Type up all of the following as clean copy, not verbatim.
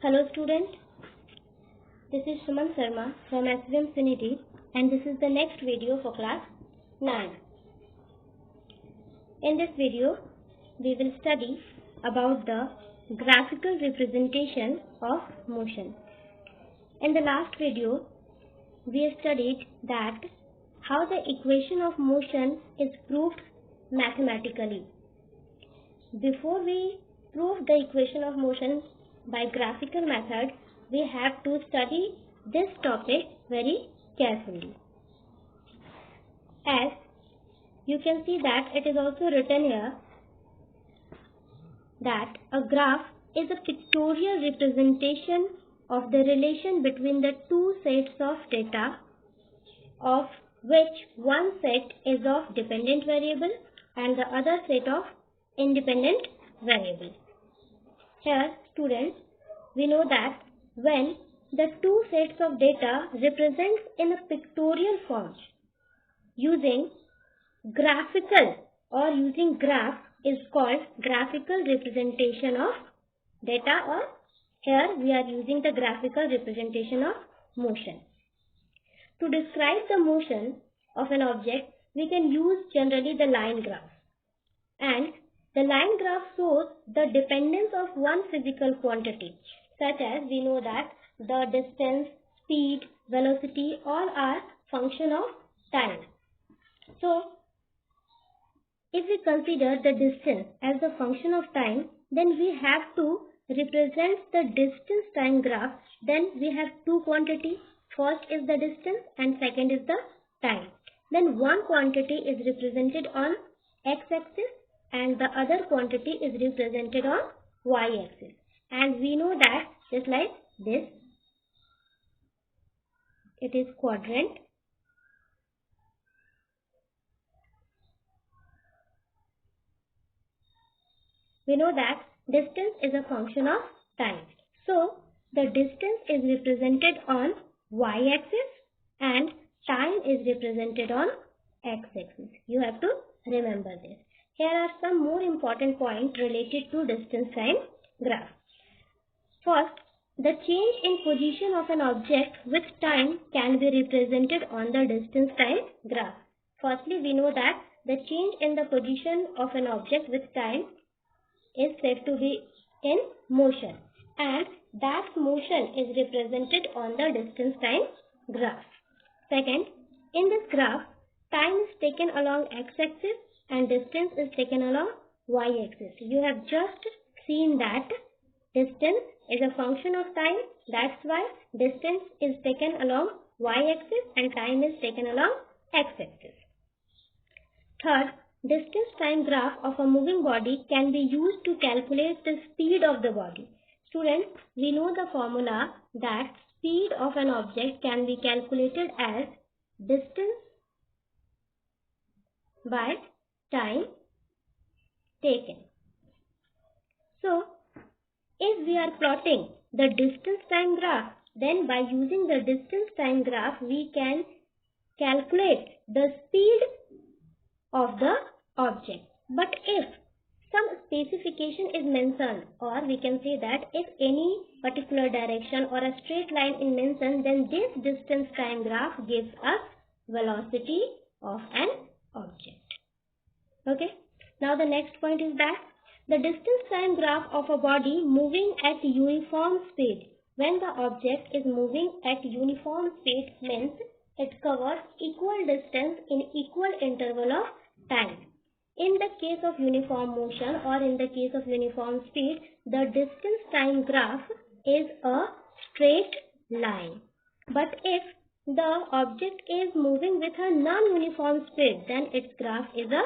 Hello student, this is Suman Sharma from Sinidih and this is the next video for class 9. In this video, we will study about the graphical representation of motion. In the last video, we studied that how the equation of motion is proved mathematically. Before we prove the equation of motion by graphical method, we have to study this topic very carefully. As you can see that it is also written here that a graph is a pictorial representation of the relation between the two sets of data, of which one set is of dependent variable and the other set of independent variable. Here, students, we know that when the two sets of data represents in a pictorial form, using graphical or using graph is called graphical representation of data, or here we are using the graphical representation of motion. To describe the motion of an object, we can use generally the line graph. And the line graph shows the dependence of one physical quantity, such as we know that the distance, speed, velocity all are function of time. So, if we consider the distance as the function of time, then we have to represent the distance time graph. Then we have two quantities. First is the distance and second is the time. Then one quantity is represented on x-axis and the other quantity is represented on y-axis. And we know that just like this, it is quadrant. We know that distance is a function of time. So, the distance is represented on y-axis and time is represented on x-axis. You have to remember this. Here are some more important points related to distance time graph. First, the change in position of an object with time can be represented on the distance time graph. Firstly, we know that the change in the position of an object with time is said to be in motion, and that motion is represented on the distance time graph. Second, in this graph, time is taken along x-axis and distance is taken along y-axis. You have just seen that distance is a function of time. That's why distance is taken along y-axis and time is taken along x-axis. Third, distance time graph of a moving body can be used to calculate the speed of the body. Students, we know the formula that speed of an object can be calculated as distance by time taken. So, if we are plotting the distance time graph, then by using the distance time graph, we can calculate the speed of the object. But if some specification is mentioned, or we can say that if any particular direction or a straight line is mentioned, then this distance time graph gives us velocity of an object. Okay. Now the next point is that the distance time graph of a body moving at uniform speed. When the object is moving at uniform speed means it covers equal distance in equal interval of time. In the case of uniform motion or in the case of uniform speed, the distance time graph is a straight line. But if the object is moving with a non-uniform speed, then its graph is a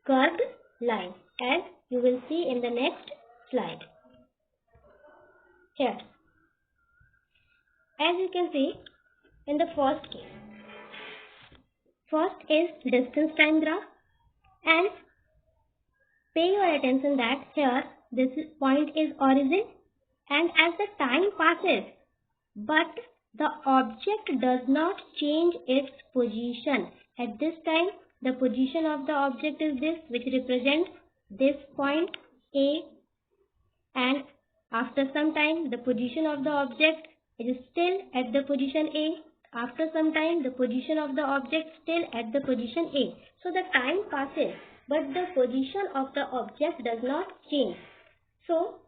curved line, as you will see in the next slide. Here, as you can see in the first case, first is distance time graph, and pay your attention that here this point is origin, and as the time passes but the object does not change its position. At this time the position of the object is this, which represents this point A, and After some time, the position of the object is still at the position A. After some time, the position of the object still at the position A. So the time passes, but the position of the object does not change. So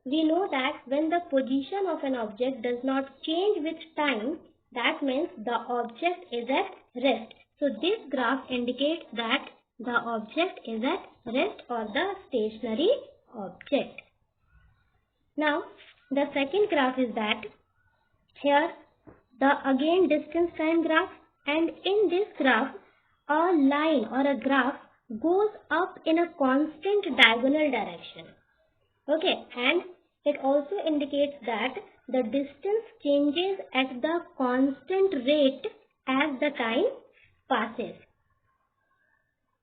we know that when the position of an object does not change with time, that means the object is at rest. So this graph indicates that the object is at rest or the stationary object. Now the second graph is that here the again distance time graph, and in this graph a line or a graph goes up in a constant diagonal direction. Okay, and it also indicates that the distance changes at the constant rate as the time passes.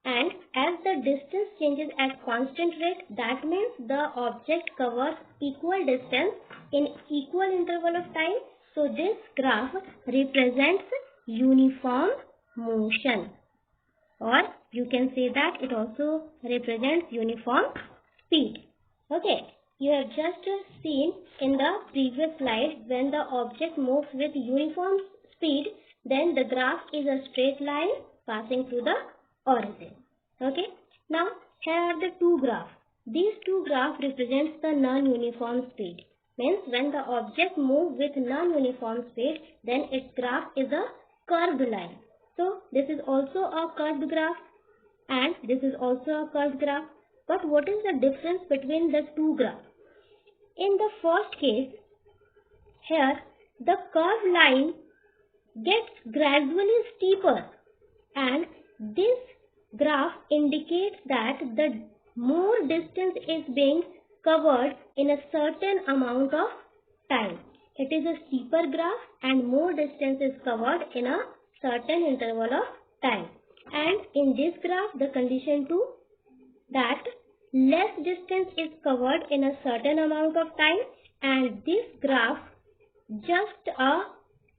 And as the distance changes at constant rate, that means the object covers equal distance in equal interval of time. So this graph represents uniform motion, or you can say that it also represents uniform speed. Okay, you have just seen in the previous slide, when the object moves with uniform speed, then the graph is a straight line passing through the origin. Okay, now here are the two graphs. These two graphs represents the non-uniform speed. Means when the object moves with non-uniform speed, then its graph is a curved line. So this is also a curved graph and this is also a curved graph. But what is the difference between the two graphs? In the first case, here the curved line gets gradually steeper, and this graph indicates that the more distance is being covered in a certain amount of time. It is a steeper graph and more distance is covered in a certain interval of time. And in this graph, the condition 2, that less distance is covered in a certain amount of time, and this graph just a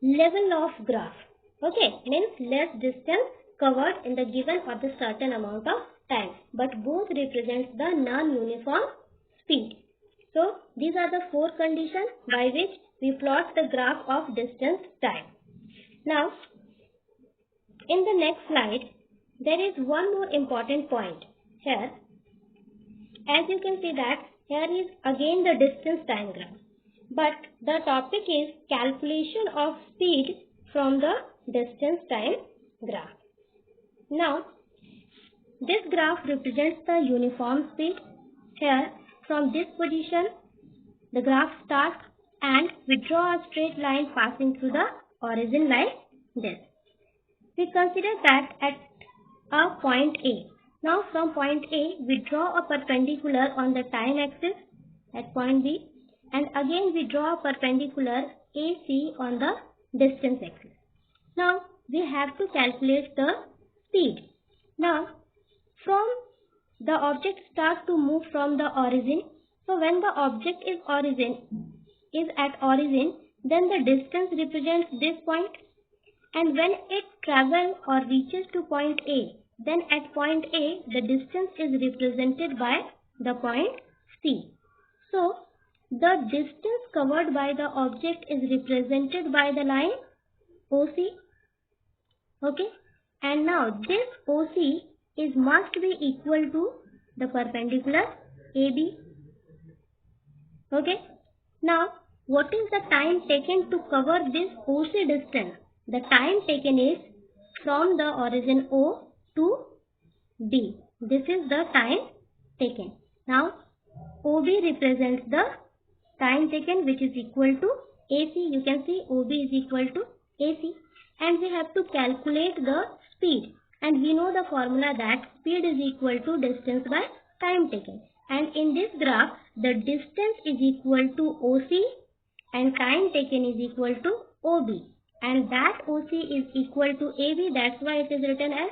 level of graph. Okay, means less distance covered in the given or the certain amount of time, but both represents the non-uniform speed. So these are the four conditions by which we plot the graph of distance time. Now in the next slide, there is one more important point here. As you can see that here is again the distance time graph, but the topic is calculation of speed from the distance time graph. Now this graph represents the uniform speed. Here from this position the graph starts and we draw a straight line passing through the origin like this. We consider that at a point A. Now from point A we draw a perpendicular on the time axis at point B, and again we draw a perpendicular AC on the distance axis. Now we have to calculate the speed. Now from the object starts to move from the origin. So when the object is at origin, then the distance represents this point, and when it travels or reaches to point A, then at point A the distance is represented by the point C. So the distance covered by the object is represented by the line OC. Okay, and now this OC must be equal to the perpendicular AB. Okay, now what is the time taken to cover this OC distance? The time taken is from the origin O to B. This is the time taken. Now OB represents the time taken, which is equal to AC. You can see OB is equal to AC, and we have to calculate the speed, and we know the formula that speed is equal to distance by time taken. And in this graph the distance is equal to OC and time taken is equal to OB, and that OC is equal to AB. That's why it is written as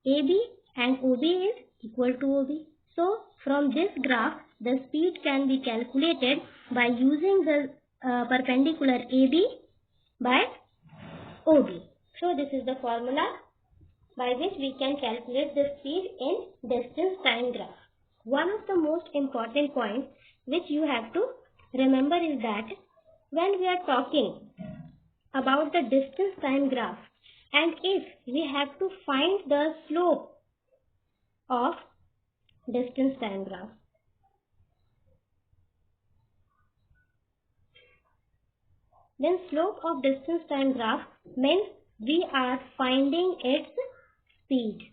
AB, and OB is equal to OB. So from this graph the speed can be calculated by using the perpendicular AB by OB. So this is the formula by which we can calculate the speed in distance time graph. One of the most important points which you have to remember is that when we are talking about the distance time graph, and if we have to find the slope of distance time graph, then slope of distance time graph means we are finding its speed,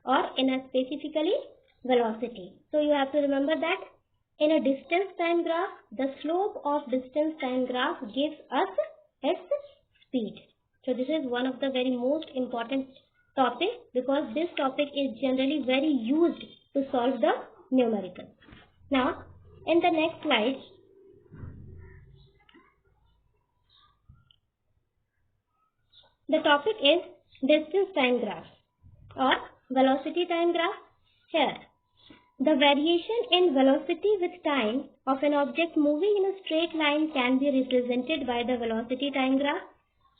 or in a specifically velocity. So you have to remember that in a distance time graph, the slope of distance time graph gives us its speed. So this is one of the very most important topic, because this topic is generally very used to solve the numerical. Now in the next slide, the topic is distance time graph or velocity time graph. Here, the variation in velocity with time of an object moving in a straight line can be represented by the velocity time graph.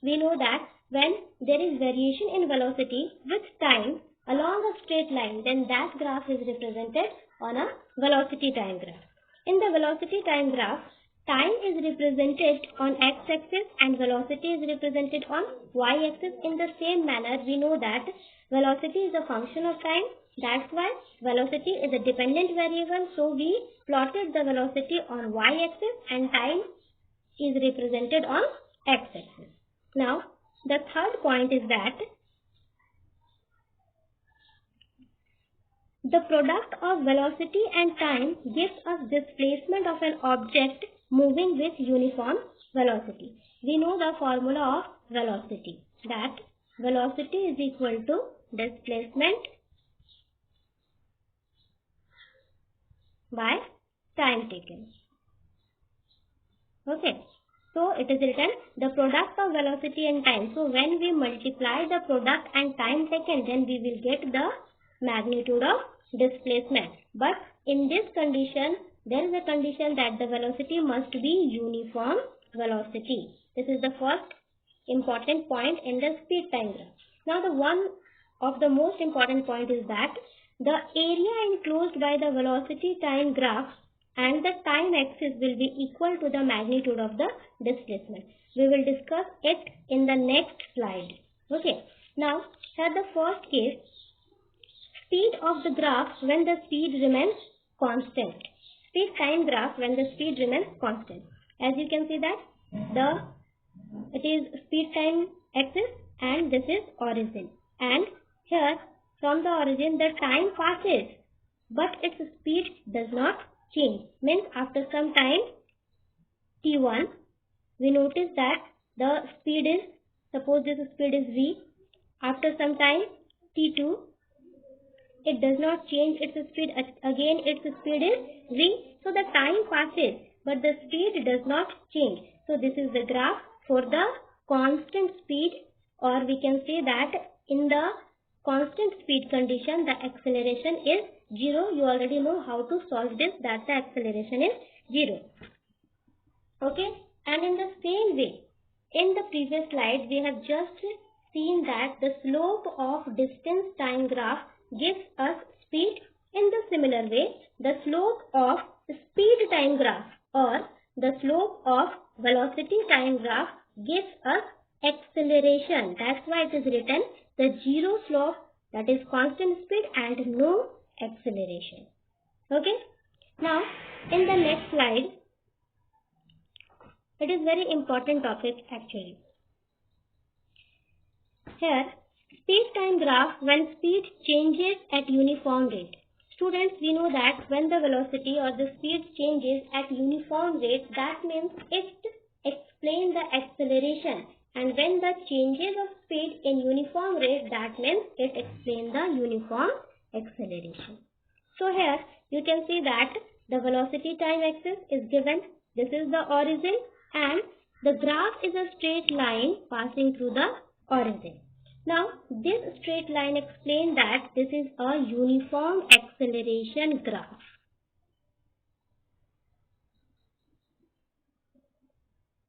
We know that when there is variation in velocity with time along a straight line, then that graph is represented on a velocity time graph. In the velocity time graph, time is represented on x-axis and velocity is represented on y-axis. In the same manner, we know that velocity is a function of time. That's why velocity is a dependent variable. So we plotted the velocity on y-axis and time is represented on x-axis. Now the third point is that the product of velocity and time gives us displacement of an object moving with uniform velocity. We know the formula of velocity, that velocity is equal to displacement by time taken. Okay, so it is written the product of velocity and time. So when we multiply the product and time taken, then we will get the magnitude of displacement. But in this condition, there is a condition that the velocity must be uniform velocity. This is the first important point in the speed time graph. Now the one of the most important point is that the area enclosed by the velocity time graph and the time axis will be equal to the magnitude of the displacement. We will discuss it in the next slide. Okay. Now here the first case, speed of the graph when the speed remains constant. Speed time graph when the speed remains constant. As you can see that it is speed time axis and this is origin. And here from the origin the time passes but its speed does not change. Means after some time t1, we notice that the speed is, suppose this speed is v. After some time t2, it does not change its speed, again its speed is v. So the time passes but the speed does not change. So this is the graph for the constant speed, or we can say that in the constant speed condition the acceleration is 0. You already know how to solve this, that the acceleration is 0. Okay, and in the same way, in the previous slide we have just seen that the slope of distance time graph gives us speed. In the similar way, the slope of speed time graph or the slope of velocity time graph gives us acceleration. That's why it is written the zero slope, that is constant speed and no acceleration. Okay. Now in the next slide, it is very important topic actually. Here, speed time graph when speed changes at uniform rate. Students, we know that when the velocity or the speed changes at uniform rate, that means it explains the acceleration. And when the changes of speed in uniform rate, that means it explains the uniform acceleration. So here you can see that the velocity time axis is given. This is the origin and the graph is a straight line passing through the origin. Now this straight line explains that this is a uniform acceleration graph.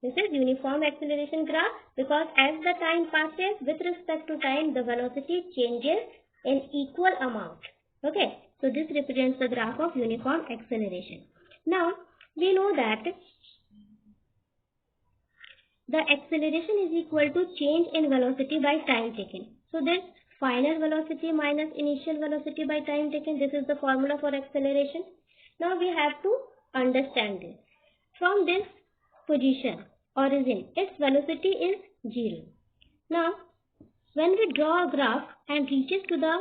This is uniform acceleration graph because as the time passes with respect to time, the velocity changes in equal amount. Okay, so this represents the graph of uniform acceleration. Now we know that the acceleration is equal to change in velocity by time taken. So this final velocity minus initial velocity by time taken, this is the formula for acceleration. Now we have to understand this. From this position, origin, its velocity is 0. Now when we draw a graph and reaches to the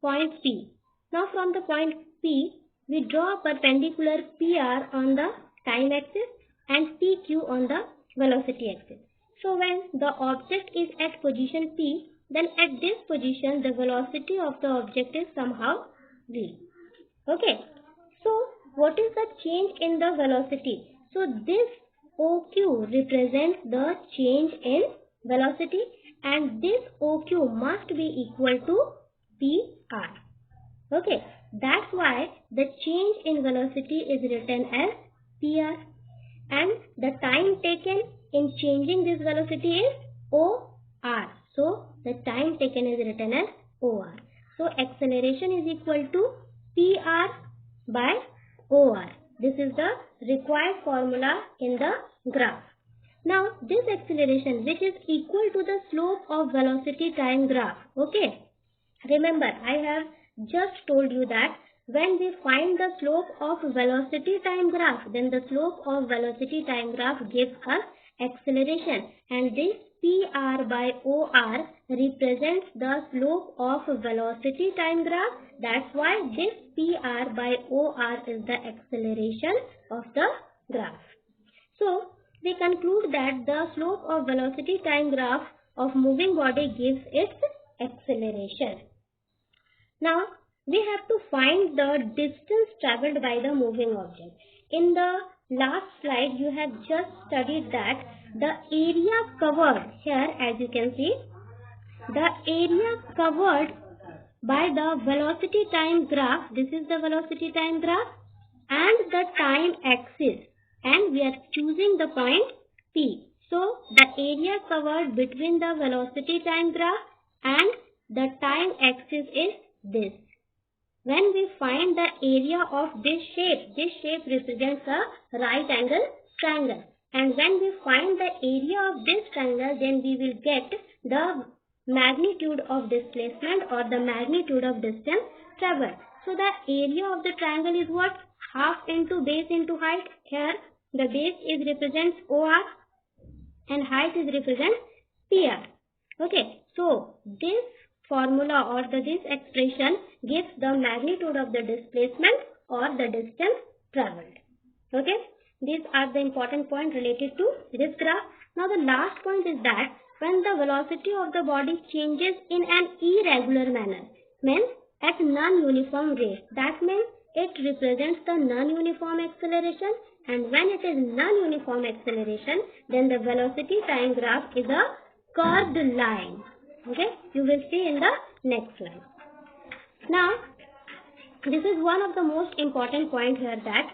point P, now from the point P, we draw a perpendicular PR on the time axis and PQ on the velocity axis. So when the object is at position P, then at this position the velocity of the object is somehow V. Okay. So what is the change in the velocity? So this OQ represents the change in velocity, and this OQ must be equal to PR. Okay, that's why the change in velocity is written as PR, and the time taken in changing this velocity is OR. So the time taken is written as OR. So acceleration is equal to PR by OR. This is the required formula in the graph. Now this acceleration, which is equal to the slope of velocity time graph. Okay, remember I have just told you that when we find the slope of velocity time graph, then the slope of velocity time graph gives us acceleration, and this PR by OR represents the slope of velocity time graph. That's why this PR by OR is the acceleration of the graph. So we conclude that the slope of velocity time graph of moving body gives its acceleration. Now we have to find the distance traveled by the moving object. In the last slide you have just studied that the area covered, here as you can see, the area covered by the velocity time graph, this is the velocity time graph, and the time axis, and we are choosing the point P. So the area covered between the velocity time graph and the time axis is this. When we find the area of this shape represents a right angle triangle, and when we find the area of this triangle, then we will get the magnitude of displacement or the magnitude of distance traveled. So the area of the triangle is what? Half into base into height. Here the base is represents OR and height is represents PR. Okay, so this formula or this expression gives the magnitude of the displacement or the distance traveled. Okay, these are the important points related to this graph. Now the last point is that when the velocity of the body changes in an irregular manner, means at non-uniform rate, that means it represents the non-uniform acceleration, and when it is non-uniform acceleration, then the velocity time graph is a curved line. Okay, you will see in the next slide. Now this is one of the most important points here, that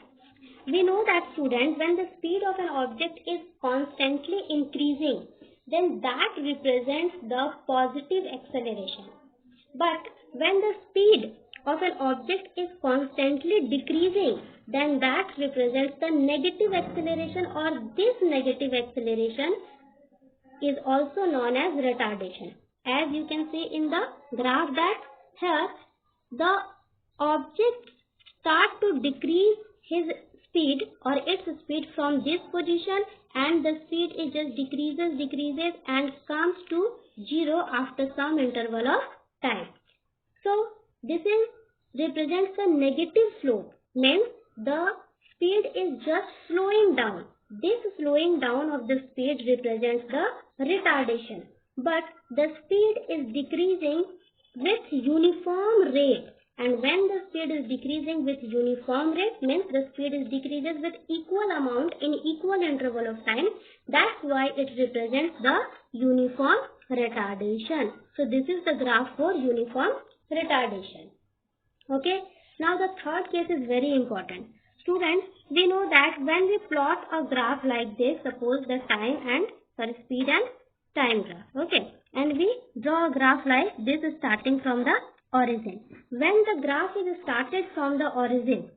we know that students, when the speed of an object is constantly increasing, then that represents the positive acceleration. But when the speed of an object is constantly decreasing, then that represents the negative acceleration, or this negative acceleration is also known as retardation. As you can see in the graph that here the object start to decrease his speed or its speed from this position, and the speed is just decreases and comes to 0 after some interval of time. So this represents the negative slope, means the speed is just slowing down. This slowing down of the speed represents the retardation, but the speed is decreasing with uniform rate, and when the speed is decreasing with uniform rate, means the speed is decreases with equal amount in equal interval of time. That's why it represents the uniform retardation. So this is the graph for uniform retardation. Okay, now the third case is very important. Students, we know that when we plot a graph like this, suppose the speed and time graph, okay, and we draw a graph like this starting from the origin. When the graph is started from the origin,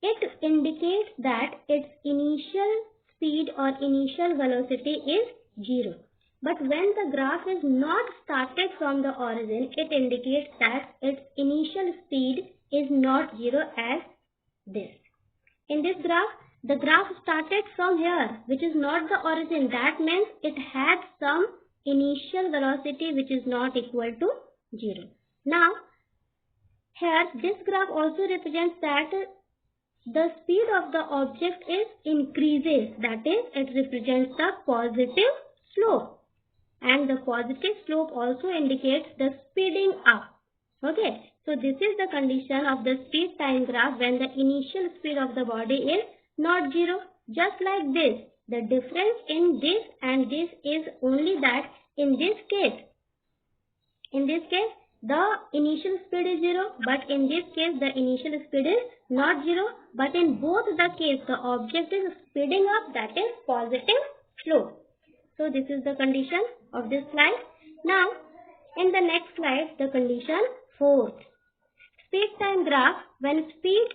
it indicates that its initial speed or initial velocity is 0. But when the graph is not started from the origin, it indicates that its initial speed is not 0 as this. In this graph, the graph started from here, which is not the origin. That means it had some initial velocity which is not equal to 0. Now, here this graph also represents that the speed of the object is increases. That is, it represents the positive slope. And the positive slope also indicates the speeding up. Okay, so this is the condition of the speed time graph when the initial speed of the body is not 0. Just like this, the difference in this and this is only that in this case, the initial speed is 0, but in this case the initial speed is not 0, but in both the case the object is speeding up, that is positive slope. So this is the condition of this slide. Now in the next slide, the condition 4th. Speed time graph when speed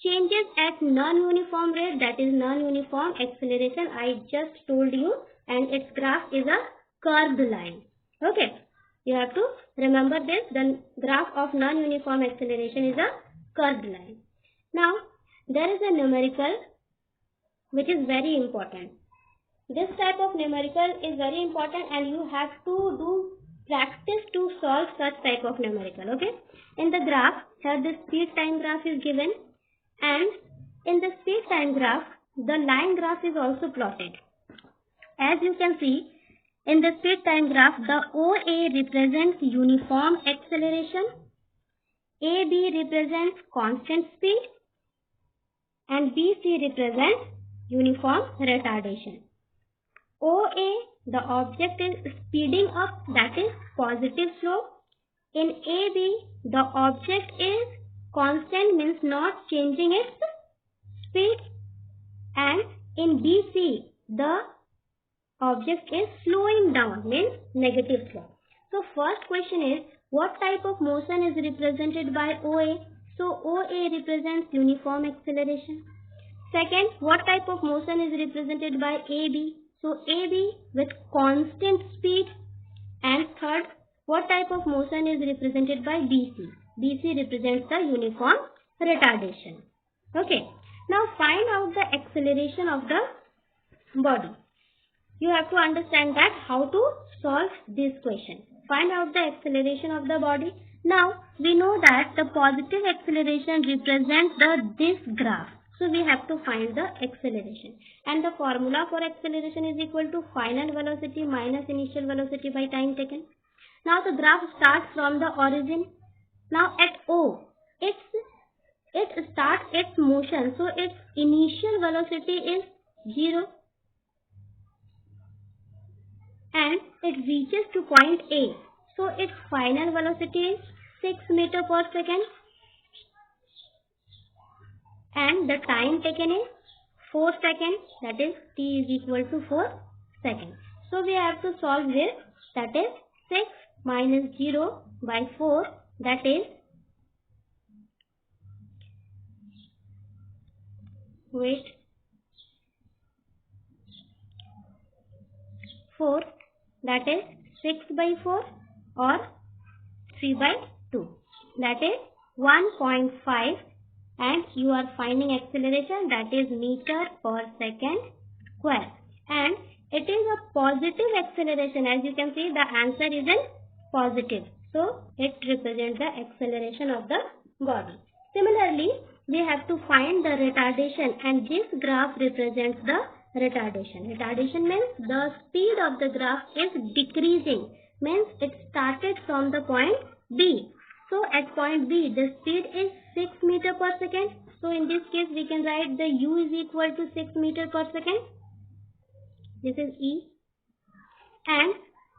changes at non-uniform rate, that is non-uniform acceleration. I just told you, and its graph is a curved line. Okay, you have to remember this. The graph of non-uniform acceleration is a curved line. Now there is a numerical which is very important. This type of numerical is very important and you have to do practice to solve such type of numerical. Okay, in the graph here the speed time graph is given, and in the speed time graph the line graph is also plotted. As you can see, in the speed time graph the OA represents uniform acceleration, AB represents constant speed, and BC represents uniform retardation. OA, the object is speeding up, that is positive slope. In AB, the object is constant, means not changing its speed. And in BC, the object is slowing down, means negative slope. So first question is, what type of motion is represented by OA? So OA represents uniform acceleration. Second, what type of motion is represented by AB? So AB with constant speed. And third, what type of motion is represented by BC? BC represents the uniform retardation. Okay, now find out the acceleration of the body. You have to understand that how to solve this question. Find out the acceleration of the body. Now we know that the positive acceleration represents this graph. So we have to find the acceleration, and the formula for acceleration is equal to final velocity minus initial velocity by time taken. Now the graph starts from the origin. Now at O, it starts its motion, so its initial velocity is 0 and it reaches to point A. So its final velocity is 6 meter per second. And the time taken is 4 seconds, that is t is equal to 4 seconds. So we have to solve this, that is 6 minus 0 by 4, that is 4, that is 6 by 4 or 3 by 2, that is 1.5. And you are finding acceleration, that is meter per second square, and it is a positive acceleration. As you can see, the answer is in positive, so it represents the acceleration of the body. Similarly, we have to find the retardation, and this graph represents the retardation. Retardation means the speed of the graph is decreasing, means it started from the point B. So at point B, the speed is 6 meter per second. So in this case, we can write the U is equal to 6 meter per second. This is E. And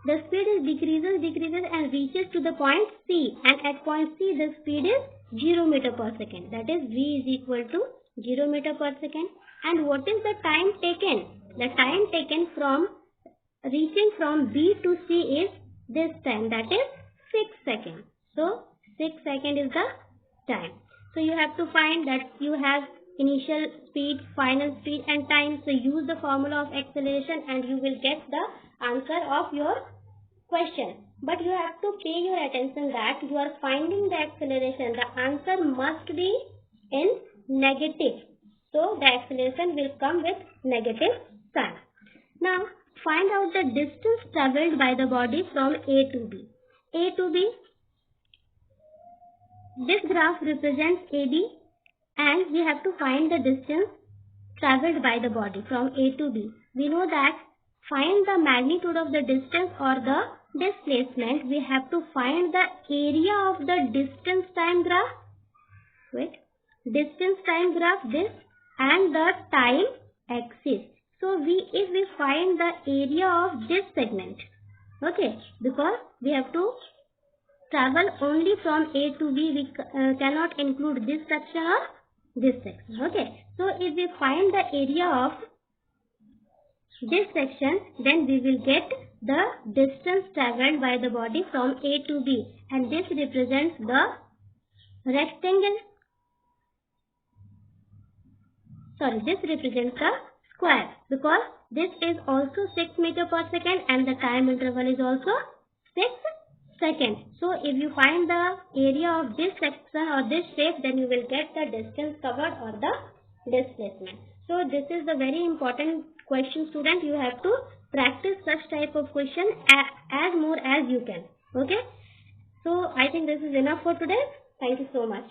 the speed is decreases and reaches to the point C. And at point C, the speed is 0 meter per second. That is V is equal to 0 meter per second. And what is the time taken? The time taken from reaching from B to C is this time. That is 6 seconds. So 6 seconds is the time. So you have to find that you have initial speed, final speed and time. So use the formula of acceleration and you will get the answer of your question. But you have to pay your attention that you are finding the acceleration. The answer must be in negative. So the acceleration will come with negative sign. Now find out the distance travelled by the body from A to B. A to B. This graph represents AB and we have to find the distance travelled by the body from A to B. We know that find the magnitude of the distance or the displacement, we have to find the area of the distance time graph. Distance time graph, this, and the time axis. So if we find the area of this segment, okay, because we have to travel only from A to B, we cannot include this section or this section, okay. So if we find the area of this section, then we will get the distance travelled by the body from A to B, and this represents the rectangle. Sorry, this represents the square, because this is also 6 meters per second and the time interval is also 6 seconds. So if you find the area of this section or this shape, then you will get the distance covered or the displacement. So this is the very important question, student. You have to practice such type of question as more as you can. Okay. So I think this is enough for today. Thank you so much.